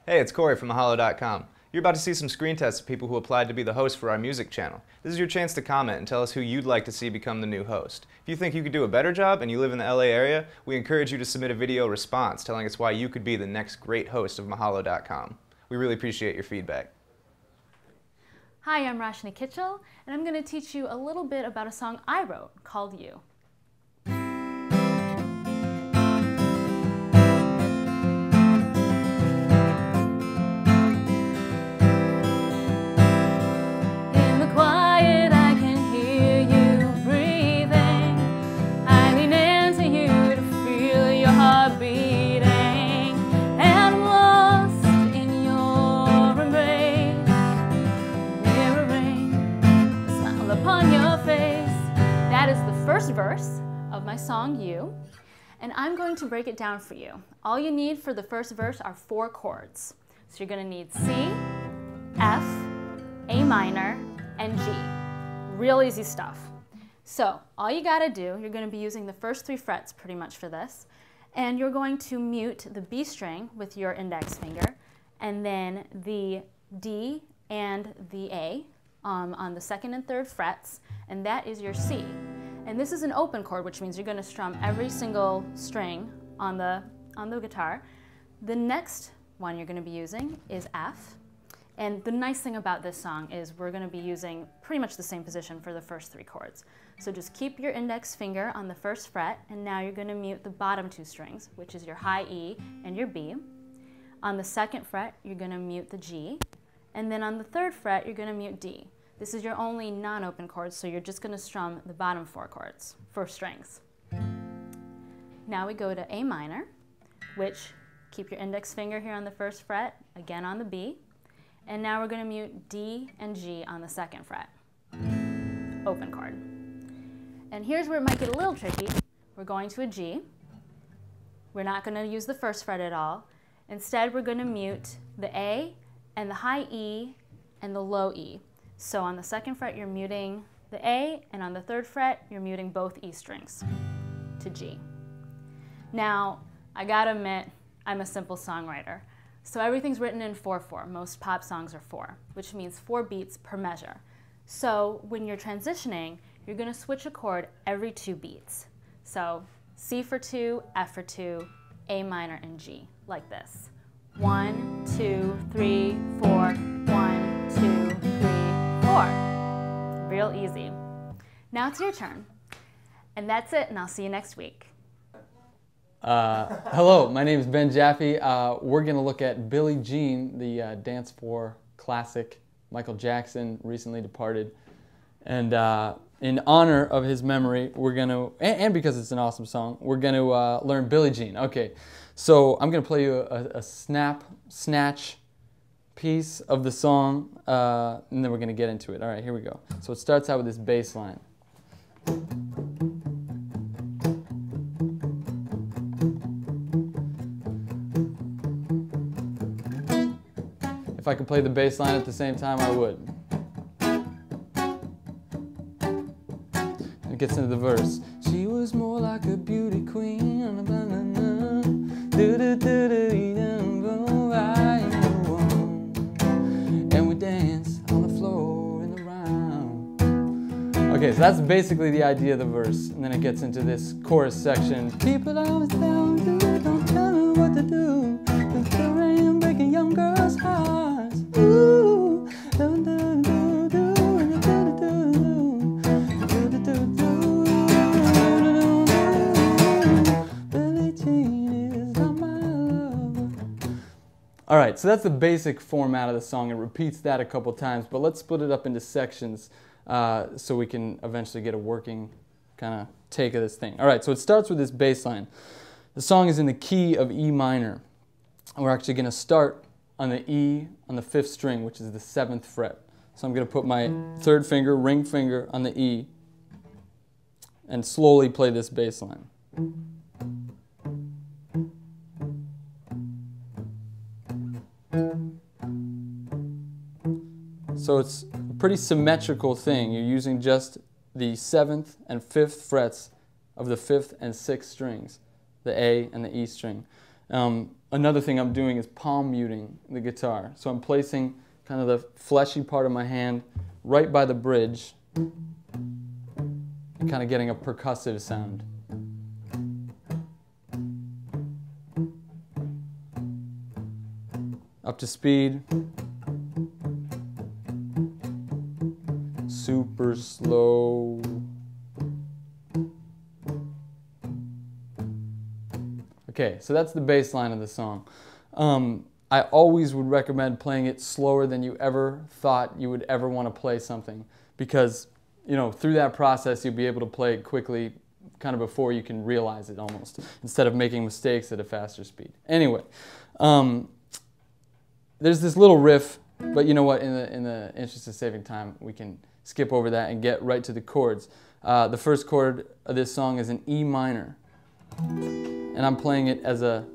Hey, it's Corey from mahalo.com. You're about to see some screen tests of people who applied to be the host for our music channel. This is your chance to comment and tell us who you'd like to see become the new host. If you think you could do a better job and you live in the LA area, we encourage you to submit a video response telling us why you could be the next great host of mahalo.com. We really appreciate your feedback. Hi, I'm Roshni Kitchell, and I'm going to teach you a little bit about a song I wrote called You. First verse of my song You, and I'm going to break it down for you. All you need for the first verse are 4 chords. So you're going to need C, F, A minor, and G. Real easy stuff. So all you got to do, you're going to be using the first 3 frets pretty much for this, and you're going to mute the B string with your index finger, and then the D and the A on the 2nd and 3rd frets, and that is your C. And this is an open chord, which means you're going to strum every single string on the guitar. The next one you're going to be using is F. And the nice thing about this song is we're going to be using pretty much the same position for the first 3 chords. So just keep your index finger on the 1st fret, and now you're going to mute the bottom 2 strings, which is your high E and your B. On the 2nd fret, you're going to mute the G. And then on the 3rd fret, you're going to mute D. This is your only non-open chord, so you're just going to strum the bottom 4 strings. Now we go to A minor, which keep your index finger here on the 1st fret, again on the B, and now we're going to mute D and G on the 2nd fret. Open chord. And here's where it might get a little tricky. We're going to a G. We're not going to use the 1st fret at all. Instead, we're going to mute the A and the high E and the low E. So on the 2nd fret, you're muting the A, and on the 3rd fret, you're muting both E strings to G. Now, I gotta admit, I'm a simple songwriter. So everything's written in 4/4. Most pop songs are 4, which means 4 beats per measure. So when you're transitioning, you're gonna switch a chord every 2 beats. So C for 2, F for 2, A minor, and G, like this. 1, 2, 3, 4, 1, 2, 3, 4. Real easy. Now it's your turn. And that's it, and I'll see you next week. Hello, my name is Ben Jaffe. We're going to look at Billie Jean, the dance floor classic. Michael Jackson recently departed. And in honor of his memory, we're going to, and because it's an awesome song, we're going to learn Billie Jean. Okay, so I'm going to play you a snatch piece of the song, and then we're going to get into it. All right, here we go. So it starts out with this bass line. If I could play the bass line at the same time, I would. It gets into the verse. She was more like a beauty queen. Okay, so that's basically the idea of the verse, and then it gets into this chorus section. People always tell me, don't tell me what to do. The story I'm breaking young girls' hearts. Ooh, do do do do do do do do do. Billie Jean is not my lover. All right, so that's the basic format of the song. It repeats that a couple times, but let's split it up into sections. So we can eventually get a working kind of take of this thing. All right, so it starts with this bass line. The song is in the key of E minor. And we're actually going to start on the E on the 5th string, which is the 7th fret. So I'm going to put my 3rd finger, ring finger, on the E and slowly play this bass line. So it's a pretty symmetrical thing. You're using just the 7th and 5th frets of the 5th and 6th strings, the A and the E string. Another thing I'm doing is palm muting the guitar. So I'm placing kind of the fleshy part of my hand right by the bridge and kind of getting a percussive sound. Up to speed. Super slow. Okay, so that's the bass line of the song. I always would recommend playing it slower than you ever thought you would ever want to play something, because, you know, through that process you'll be able to play it quickly, kind of before you can realize it almost, instead of making mistakes at a faster speed. Anyway, there's this little riff, but you know what, in the interest of saving time, we can skip over that and get right to the chords. The first chord of this song is an E minor, and I'm playing it as a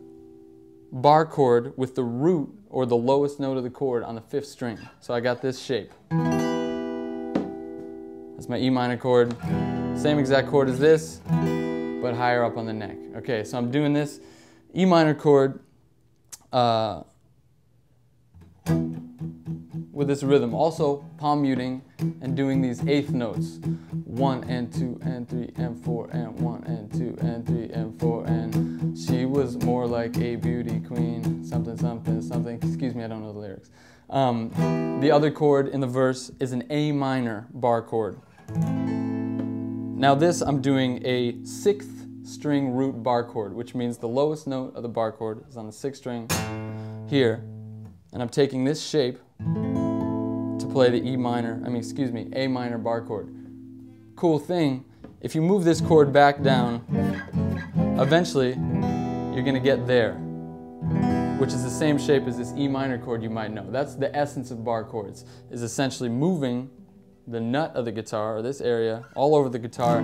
bar chord with the root, or the lowest note of the chord, on the 5th string. So I got this shape. That's my E minor chord. Same exact chord as this, but higher up on the neck. Okay, so I'm doing this E minor chord with this rhythm, also palm muting and doing these 8th notes. 1 and 2 and 3 and 4 and 1 and 2 and 3 and 4, and she was more like a beauty queen, something, something, something. Excuse me, I don't know the lyrics. The other chord in the verse is an A minor bar chord. Now this, I'm doing a 6th string root bar chord, which means the lowest note of the bar chord is on the 6th string here, and I'm taking this shape to play the A minor bar chord. Cool thing, if you move this chord back down, eventually you're going to get there, which is the same shape as this E minor chord you might know. That's the essence of bar chords, is essentially moving the nut of the guitar, or this area, all over the guitar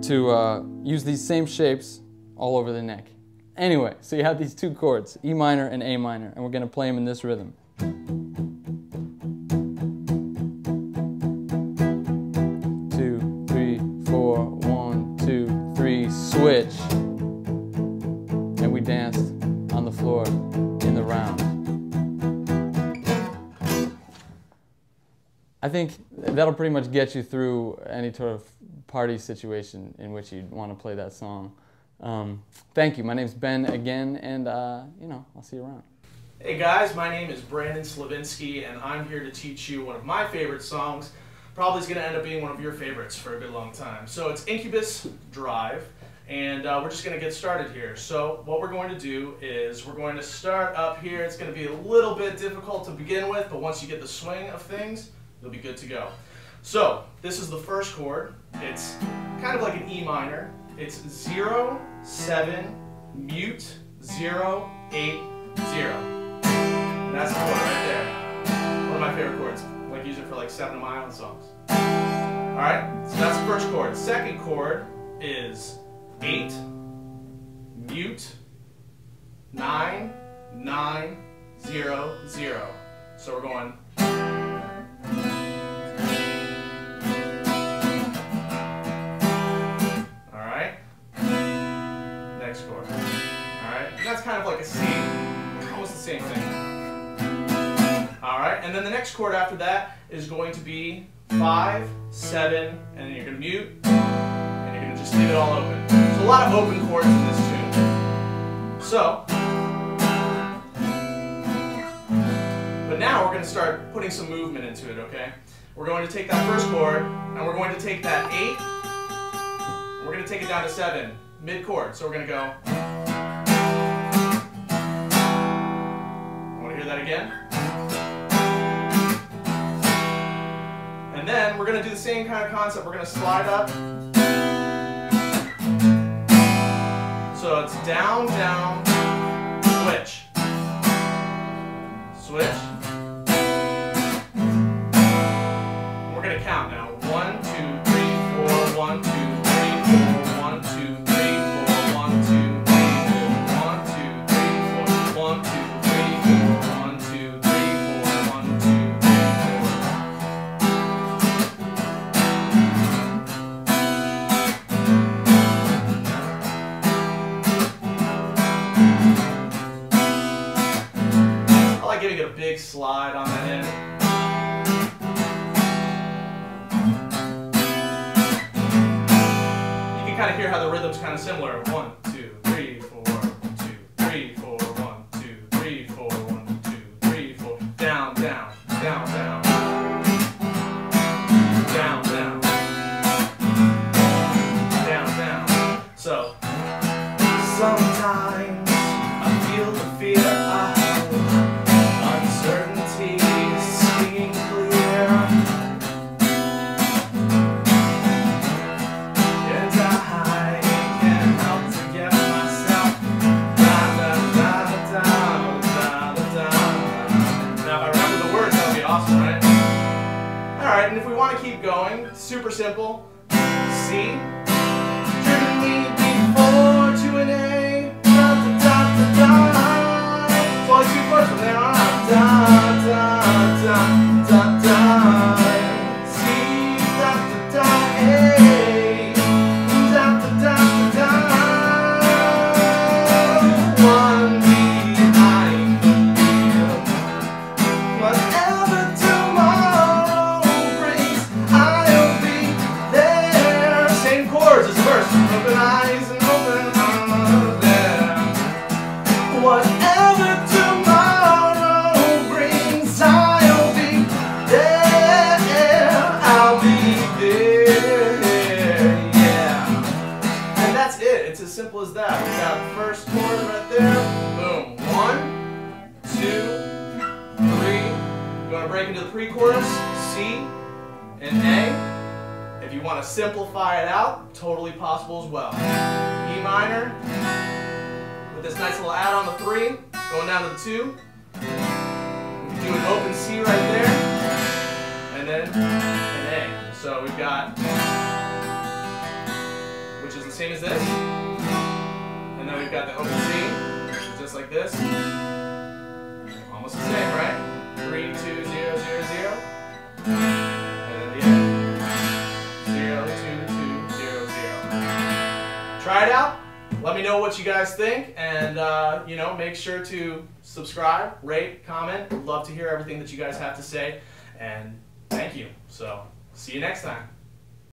to use these same shapes all over the neck. Anyway, so you have these two chords, E minor and A minor, and we're going to play them in this rhythm. 2, 3, 4, 1, 2, 3, switch. And we danced on the floor in the round. I think that'll pretty much get you through any sort of party situation in which you'd want to play that song. Thank you. My name's Ben again, and you know, I'll see you around. Hey guys, my name is Brandon Slavinsky, and I'm here to teach you one of my favorite songs. Probably is going to end up being one of your favorites for a good long time. So it's Incubus Drive, and we're just going to get started here. So what we're going to do is we're going to start up here. It's going to be a little bit difficult to begin with, but once you get the swing of things, you'll be good to go. So this is the first chord. It's kind of like an E minor. It's 0, 7, mute, 0, 8, 0. And that's the chord right there. One of my favorite chords. I like use it for like 7 of my own songs. Alright, so that's the first chord. Second chord is 8, mute, 9, 9, 0, 0. So we're going. Alright. Next chord. Alright, and that's kind of like a C. Almost the same thing. Alright, and then the next chord after that is going to be 5, 7, and then you're going to mute, and you're going to just leave it all open. So a lot of open chords in this tune. So, but now we're going to start putting some movement into it, okay? We're going to take that first chord, and we're going to take that 8, and we're going to take it down to 7, mid-chord. So we're going to go. Want to hear that again? And then we're going to do the same kind of concept. We're going to slide up. So it's down, down, switch. Switch. And we're going to count now. 1, 2, 3, 4, 1, 2, 3, 4, 1, 2, 3, 4, 1, 2, 3, 4, 1, 2, 3, 4, 1, 2, 3, 4, 1, 2, 3, 4, 1, 2, 3, 4. big slide on that end. You can kind of hear how the rhythm's kind of similar. 1, 2, 3, 4, 1, 2, 3, 4, 1, 2, 3, 4, 1, 2, 3, 4. Down, down, down, down. Down, down. Down, down. So, sometimes I feel the fear of uncertainty singing clear, and I can't help to get myself da da da da da da da. Now, if I remember the words, that would be awesome, right? Alright, and if we want to keep going, super simple. C. Driven me before to an A. Da da da da da. It's only 2 chords from there on. Da da da da da. C. Da da da A. Da da da da. 1 behind you. Whatever tomorrow brings, I'll be there. Same chords as the verse. Open eyes and open arms there. Whatever tomorrow brings, I'll be there. I'll be there. Yeah. And that's it. It's as simple as that. We got the first chord right there. Boom. 1, 2, 3. You want to break into the pre-chorus, C and A. If you want to simplify it out, totally possible as well. E minor, with this nice little add on the 3, going down to the 2. We can do an open C right there, and then an A. So we've got, which is the same as this, and then we've got the open C, which is just like this. Almost the same, right? 3, 2, 0, 0, 0. And then the A. 0, 2, 2, 0, 0. Try it out. Let me know what you guys think, and you know, make sure to subscribe, rate, comment. I'd love to hear everything that you guys have to say, and thank you. So, see you next time.